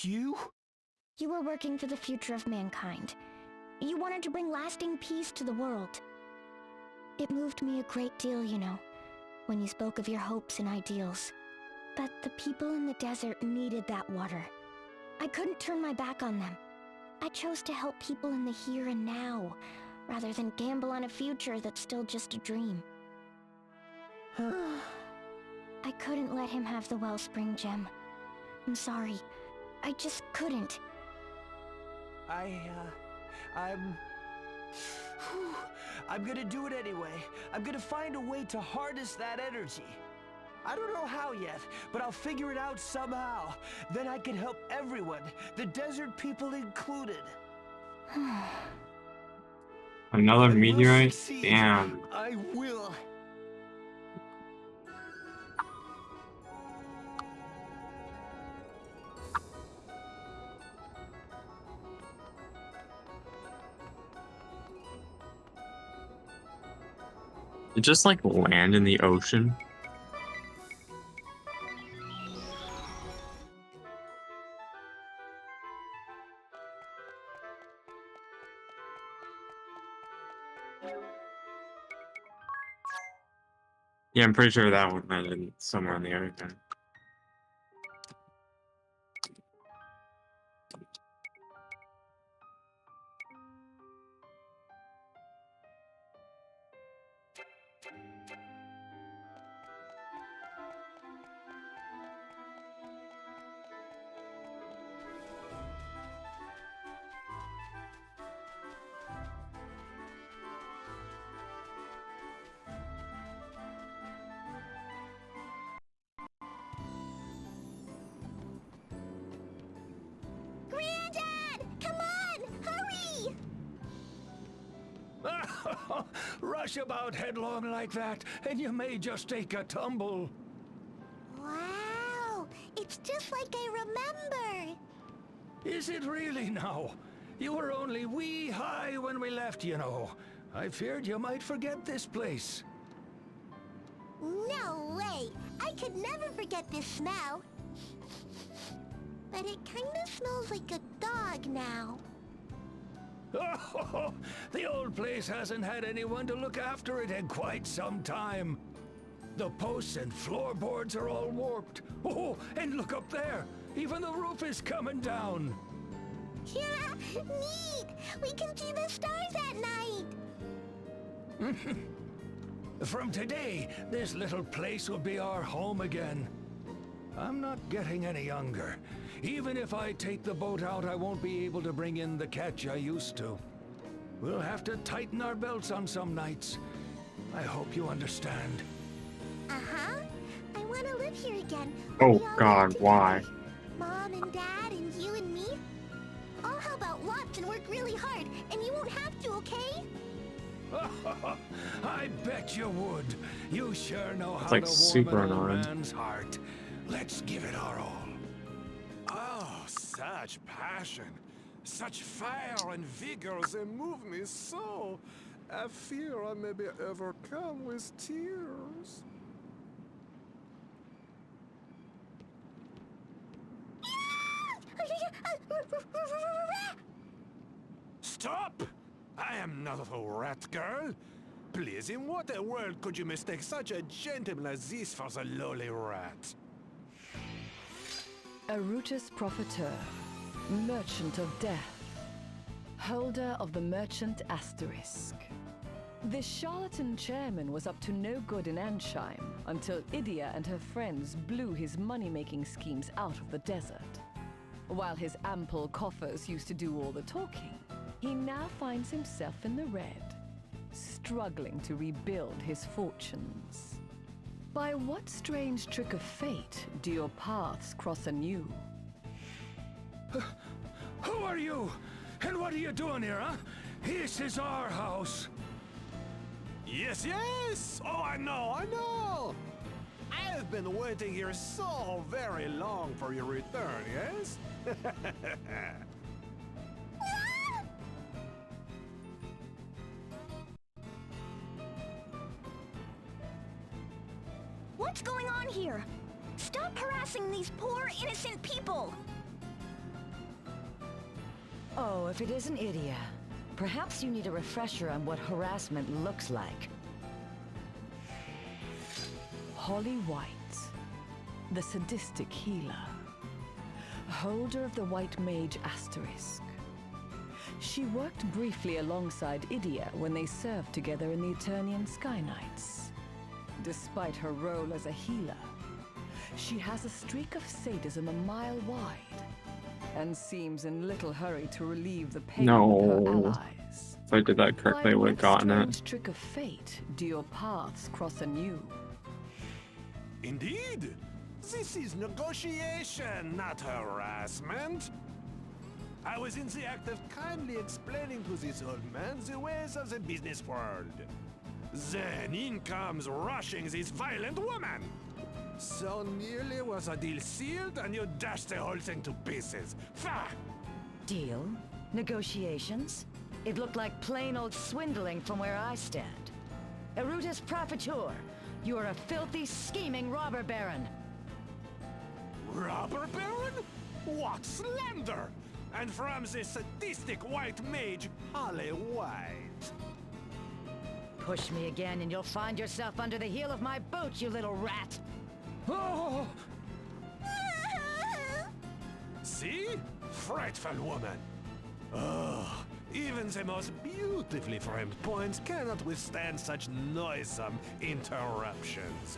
You? You were working for the future of mankind. You wanted to bring lasting peace to the world. It moved me a great deal, you know, when you spoke of your hopes and ideals. But the people in the desert needed that water. I couldn't turn my back on them. I chose to help people in the here and now, rather than gamble on a future that's still just a dream. I couldn't let him have the Wellspring Gem. I'm sorry. I just couldn't. I'm gonna do it anyway. I'm gonna find a way to harness that energy. I don't know how yet, but I'll figure it out somehow. Then I can help everyone, the desert people included. Another meteorite? Damn. I will. It just like land in the ocean. Yeah, I'm pretty sure that one landed somewhere in the ocean. Granddad! Come on! Hurry! Rush about headlong like that, and you may just take a tumble. Wow! It's just like I remember! Is it really now? You were only wee high when we left, you know. I feared you might forget this place. No way! I could never forget this smell. But it kinda smells like a dog now. Oh, the old place hasn't had anyone to look after it in quite some time. The posts and floorboards are all warped. Oh, and look up there! Even the roof is coming down. Yeah, neat! We can see the stars at night! From today, this little place will be our home again. I'm not getting any younger. Even if I take the boat out, I won't be able to bring in the catch I used to. We'll have to tighten our belts on some nights. I hope you understand. Uh-huh. I want to live here again. Oh God, why? Mom and Dad and you and me. I'll help out lots and work really hard, and you won't have to, okay? I bet you would. You sure know how like to super warm an old annoying. man's heart. Let's give it our all. Oh, such passion, such fire and vigor, they move me so. I fear I may be overcome with tears. Stop! I am not a rat girl. Please, in what world could you mistake such a gentleman as this for the lowly rat? Arutus Profiteur, Merchant of Death, holder of the Merchant Asterisk. This charlatan chairman was up to no good in Ansheim until Idia and her friends blew his money-making schemes out of the desert. While his ample coffers used to do all the talking, he now finds himself in the red, struggling to rebuild his fortunes. By what strange trick of fate do your paths cross anew? Who are you? And what are you doing here, huh? This is our house. Yes, yes! Oh, I know! I've been waiting here so very long for your return, yes? What's going on here? Stop harassing these poor, innocent people! Oh, if it isn't Idia. Perhaps you need a refresher on what harassment looks like. Holly White, the sadistic healer. Holder of the White Mage Asterisk. She worked briefly alongside Idia when they served together in the Eternian Sky Knights. Despite her role as a healer, she has a streak of sadism a mile wide, and seems in little hurry to relieve the pain of her No. allies. If I did that correctly, I By would have what gotten strange it. trick of fate do your paths cross anew? Indeed. This is negotiation, not harassment. I was in the act of kindly explaining to this old man the ways of the business world. Then in comes rushing this violent woman. So nearly was a deal sealed and you dashed the whole thing to pieces. Fa! Deal? Negotiations? It looked like plain old swindling from where I stand. Erutus Profiteur, you are a filthy, scheming robber baron. Robber baron? What slander! And from the sadistic white mage, Holly White. Push me again and you'll find yourself under the heel of my boot, you little rat! Oh! See? Frightful woman. Oh, even the most beautifully framed poems cannot withstand such noisome interruptions.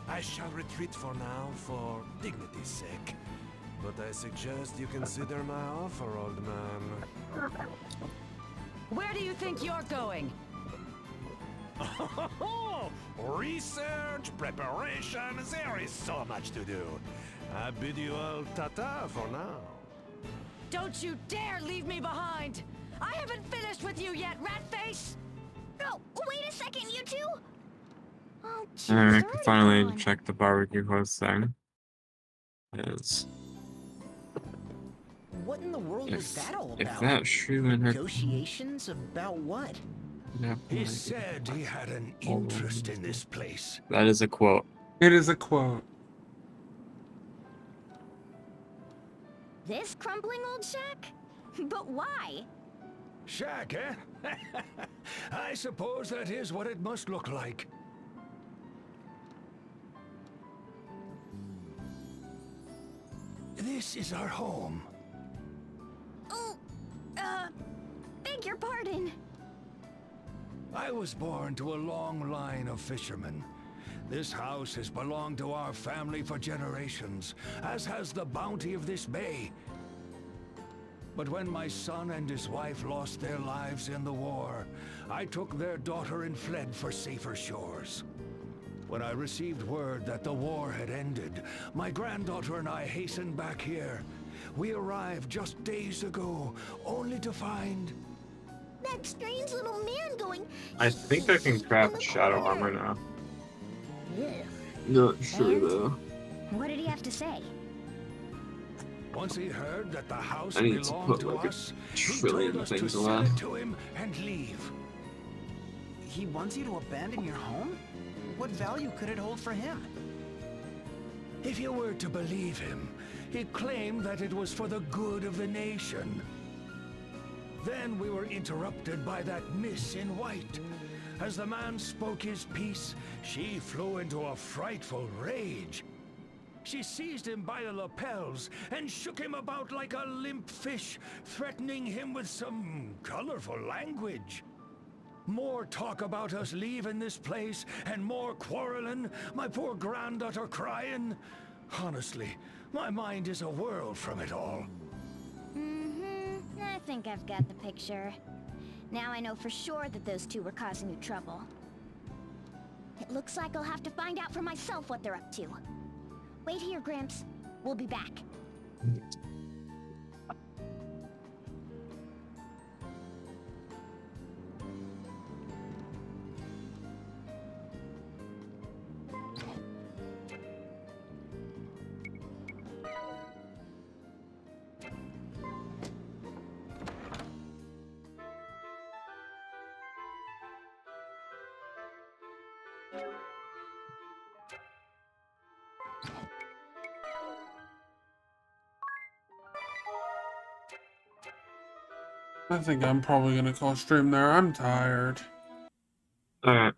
I shall retreat for now for dignity's sake. But I suggest you consider my offer, old man. Where do you think you're going? Research, preparation, there is so much to do. I bid you all ta-ta for now. Don't you dare leave me behind! I haven't finished with you yet, Ratface! Oh, wait a second, you two! Oh, And I jeez, can already finally gone. check the barbecue host thing. Is What in the world was that all about? if that shoe in her Negotiations about what? He said he had an interest in this place. that is a quote. It is a quote. This crumbling old shack? But why? Shack, eh? I suppose that is what it must look like. This is our home. Oh, beg your pardon. I was born to a long line of fishermen. This house has belonged to our family for generations, as has the bounty of this bay. But when my son and his wife lost their lives in the war, I took their daughter and fled for safer shores. When I received word that the war had ended, my granddaughter and I hastened back here. We arrived just days ago, only to find... That strange little man going... I think I can craft shadow armor now. Ugh. Not sure And? though. What did he have to say? Once he heard that the house I need to belonged put to like us, a he trillion told us to things sell away. it to him and leave. He wants you to abandon your home? What value could it hold for him? If you were to believe him, he claimed that it was for the good of the nation. Then we were interrupted by that miss in white. As the man spoke his piece, she flew into a frightful rage. She seized him by the lapels and shook him about like a limp fish, threatening him with some colorful language. More talk about us leaving this place, and more quarreling, my poor granddaughter crying. Honestly, my mind is a whirl from it all. Mm-hmm. I think I've got the picture. Now I know for sure that those two were causing you trouble. It looks like I'll have to find out for myself what they're up to. Wait here, Gramps. We'll be back. I think I'm probably gonna call stream there. I'm tired. Alright.